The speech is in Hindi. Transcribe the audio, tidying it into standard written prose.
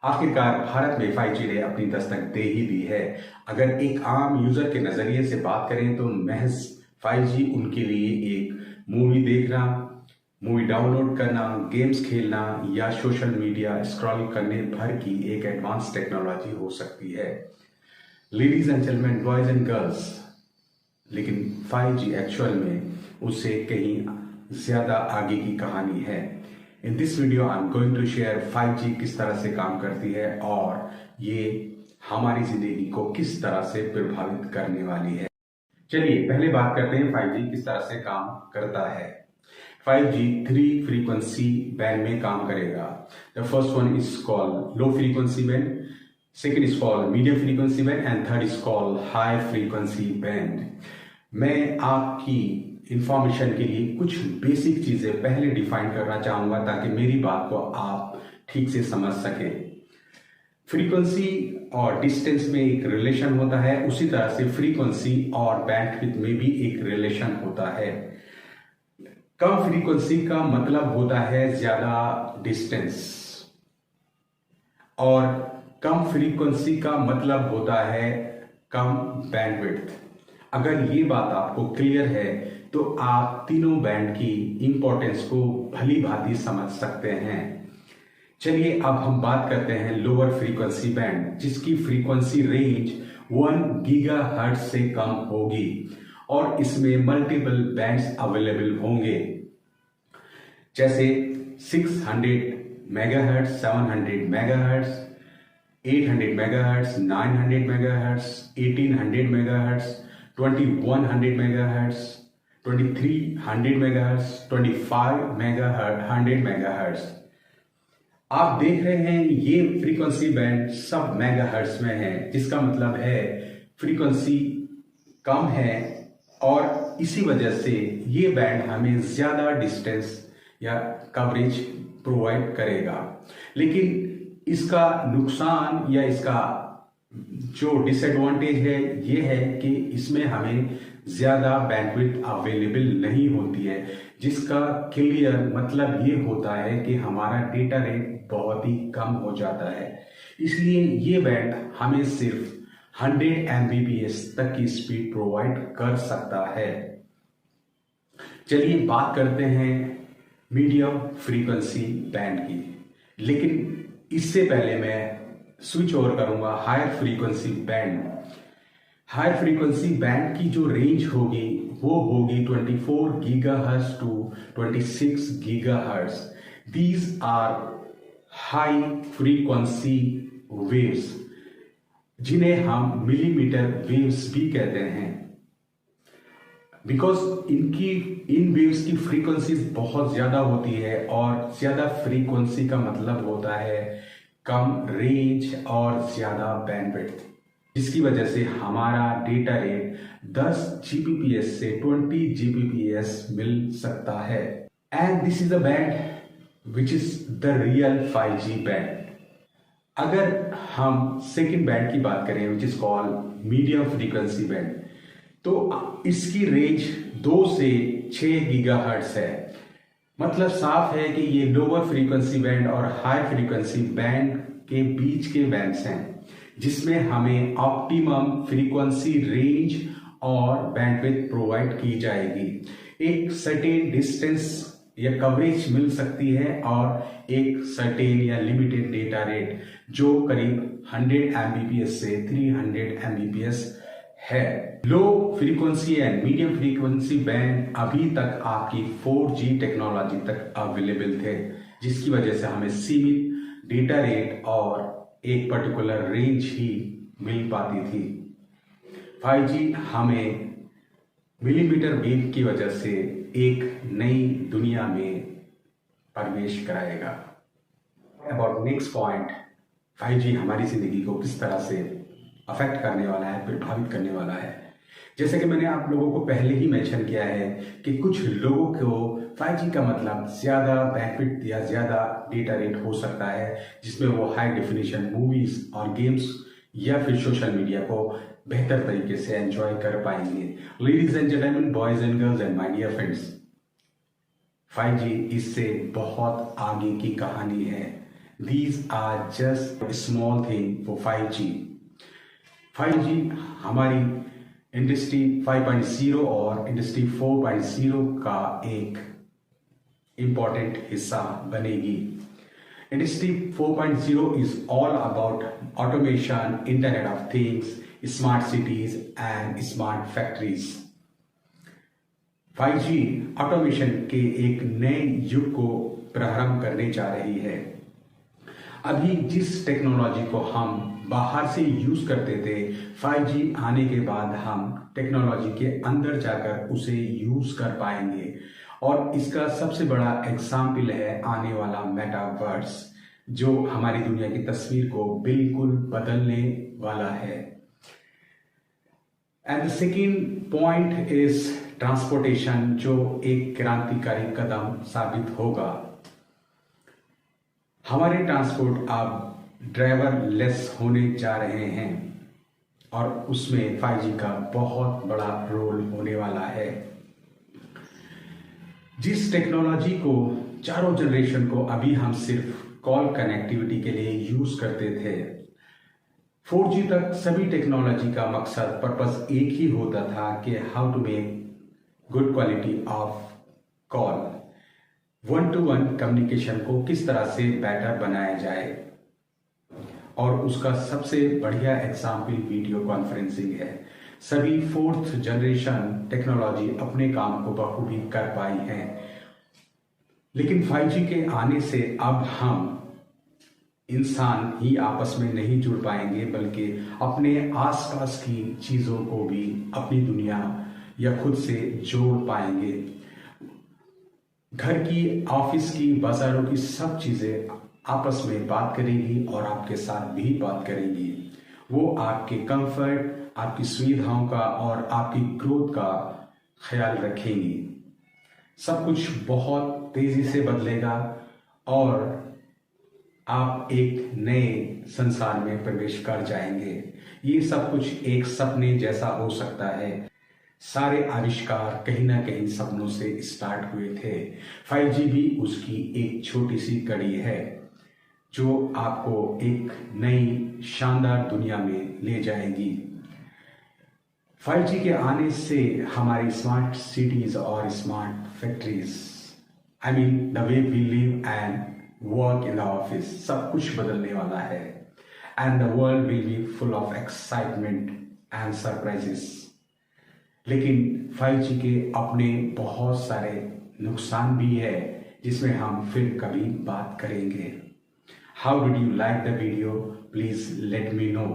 आखिरकार भारत में 5G ने अपनी दस्तक दे ही दी है। अगर एक आम यूजर के नजरिए से बात करें तो महज 5G उनके लिए एक मूवी देखना, मूवी डाउनलोड करना, गेम्स खेलना या सोशल मीडिया स्क्रॉल करने भर की एक एडवांस टेक्नोलॉजी हो सकती है। Ladies and gentleman, boys and girls, लेकिन 5G एक्चुअल में उससे कहीं ज्यादा आगे की कहानी है। In this video I am going to share 5G किस तरह से काम करती है और ये हमारी जिंदगी को किस तरह से प्रभावित करने वाली है। चलिए पहले बात करते हैं 5G किस तरह से काम करता है। 5G 3 फ्रीक्वेंसी बैंड में काम करेगा। The first one is called low frequency band, second is called medium frequency band and third is called high frequency band। मैं आपकी इंफॉर्मेशन के लिए कुछ बेसिक चीजें पहले डिफाइन करना चाहूंगा ताकि मेरी बात को आप ठीक से समझ सके। फ्रीक्वेंसी और डिस्टेंस में एक रिलेशन होता है, उसी तरह से फ्रीक्वेंसी और बैंडविड्थ में भी एक रिलेशन होता है। कम फ्रीक्वेंसी का मतलब होता है ज्यादा डिस्टेंस और कम फ्रीक्वेंसी का मतलब होता है कम बैंडविड्थ। अगर ये बात आपको क्लियर है तो आप तीनों बैंड की इंपॉर्टेंस को भली भांति समझ सकते हैं। चलिए अब हम बात करते हैं लोअर फ्रीक्वेंसी बैंड, जिसकी फ्रीक्वेंसी रेंज 1 गीगाहर्ट्ज से कम होगी और इसमें मल्टीपल बैंड्स अवेलेबल होंगे, जैसे 600 megahertz, 700 megahertz, 800 megahertz, 900 megahertz, 1800 megahertz, 2100 megahertz, 2300 megahertz, 2500 megahertz. आप देख रहे हैं ये फ्रीक्वेंसी बैंड सब मेगाहर्ट्ज में है, जिसका मतलब है फ्रीक्वेंसी कम है और इसी वजह से ये बैंड हमें ज्यादा डिस्टेंस या कवरेज प्रोवाइड करेगा। लेकिन इसका नुकसान या इसका जो डिसएडवांटेज है ये है कि इसमें हमें ज्यादा बैंडविड्थ अवेलेबल नहीं होती है, जिसका क्लियर मतलब ये होता है कि हमारा डेटा रेट बहुत ही कम हो जाता है। इसलिए ये बैंड हमें सिर्फ 100 Mbps तक की स्पीड प्रोवाइड कर सकता है। चलिए बात करते हैं मीडियम फ्रीक्वेंसी बैंड की, लेकिन इससे पहले मैं स्विच ओवर करूंगा higher frequency band. Higher frequency band की जो रेंज होगी वो होगी 24 gigahertz to 26 gigahertz. These are high frequency waves, जिन्हें हम मिलीमीटर वेव्स भी कहते हैं, बिकॉज इन वेव्स की फ्रीक्वेंसीज बहुत ज्यादा होती है और ज्यादा फ्रीक्वेंसी का मतलब होता है कम रेंज और ज्यादा बैंडविड्थ, जिसकी वजह से हमारा डेटा रेट 10 Gbps से 20 Gbps मिल सकता है। And this is the band which is the real 5G band. अगर हम सेकेंड बैंड की बात करें which is called medium frequency band, तो इसकी रेंज 2 से 6 गीगाहर्ट्ज है। मतलब साफ है कि ये लोअर फ्रीक्वेंसी बैंड और हाई फ्रीक्वेंसी बैंड के बीच के बैंड्स हैं, जिसमें हमें ऑप्टिमम फ्रीक्वेंसी रेंज और बैंडविड्थ प्रोवाइड की जाएगी। एक सर्टेन डिस्टेंस या कवरेज मिल सकती है और एक सर्टेन या लिमिटेड डेटा रेट जो करीब 100 Mbps से 300 Mbps है। Low frequency and medium frequency band अभी तक आपकी 4G टेक्नोलॉजी तक अवेलेबल थे, जिसकी वजह से हमें सीमित डेटा रेट और एक पर्टिकुलर रेंज ही मिल पाती थी। 5G हमें मिलीमीटर वेव की वजह से एक नई दुनिया में प्रवेश कराएगा। अबाउट नेक्स्ट पॉइंट, 5G हमारी जिंदगी को किस तरह से अफेक्ट करने वाला है, प्रभावित करने वाला है। जैसे कि मैंने आप लोगों को पहले ही मेंशन किया है कि कुछ लोगों को 5G का मतलब ज्यादा बैंडविड्थ या ज्यादा डेटा रेट हो सकता है, जिसमें वो हाई डेफिनेशन मूवीज और गेम्स या फिर सोशल मीडिया को बेहतर तरीके से एंजॉय कर पाएंगे। Ladies and gentleman, boys and girls and my dear friends, 5G इससे बहुत आगे की कहानी है। These are just a small thing for 5G. 5G हमारी इंडस्ट्री 5.0 और इंडस्ट्री 4.0 का एक इम्पॉर्टेंट हिस्सा बनेगी। Industry 4.0 is all about automation, Internet of Things, smart cities and smart factories. 5G automation के एक नए युग को प्रारंभ करने जा रही है। अभी जिस टेक्नोलॉजी को हम बाहर से यूज करते थे, 5G आने के बाद हम टेक्नोलॉजी के अंदर जाकर उसे यूज कर पाएंगे। और इसका सबसे बड़ा एग्जाम्पल है आने वाला मेटावर्स, जो हमारी दुनिया की तस्वीर को बिल्कुल बदलने वाला है। And the second point is transportation, जो एक क्रांतिकारी कदम साबित होगा। हमारे ट्रांसपोर्ट अब ड्राइवर लेस होने जा रहे हैं और उसमें 5G का बहुत बड़ा रोल होने वाला है। जिस टेक्नोलॉजी को चारों जनरेशन को अभी हम सिर्फ कॉल कनेक्टिविटी के लिए यूज करते थे, 4G तक सभी टेक्नोलॉजी का मकसद पर्पस एक ही होता था कि how to make good quality of call, 1-to-1 communication को किस तरह से बेटर बनाया जाए। और उसका सबसे बढ़िया एग्जाम्पल वीडियो कॉन्फ्रेंसिंग है। सभी 4th जनरेशन टेक्नोलॉजी अपने काम को बखूबी कर पाई है, लेकिन 5G के आने से अब हम इंसान ही आपस में नहीं जुड़ पाएंगे, बल्कि अपने आसपास की चीजों को भी अपनी दुनिया या खुद से जोड़ पाएंगे। घर की, ऑफिस की, बाजारों की सब चीजें आपस में बात करेगी और आपके साथ भी बात करेगी। वो आपके कंफर्ट, आपकी सुविधाओं का और आपकी ग्रोथ का ख्याल रखेंगी। सब कुछ बहुत तेजी से बदलेगा और आप एक नए संसार में प्रवेश कर जाएंगे। ये सब कुछ एक सपने जैसा हो सकता है। सारे आविष्कार कहीं ना कहीं सपनों से स्टार्ट हुए थे। 5G भी उसकी एक छोटी सी कड़ी है, जो आपको एक नई शानदार दुनिया में ले जाएगी। 5G के आने से हमारी स्मार्ट सिटीज और smart factories, I mean the way we live and work in the office, सब कुछ बदलने वाला है। And the world will be full of excitement and surprises. लेकिन 5G के अपने बहुत सारे नुकसान भी है, जिसमें हम फिर कभी बात करेंगे। How did you like the video? Please let me know.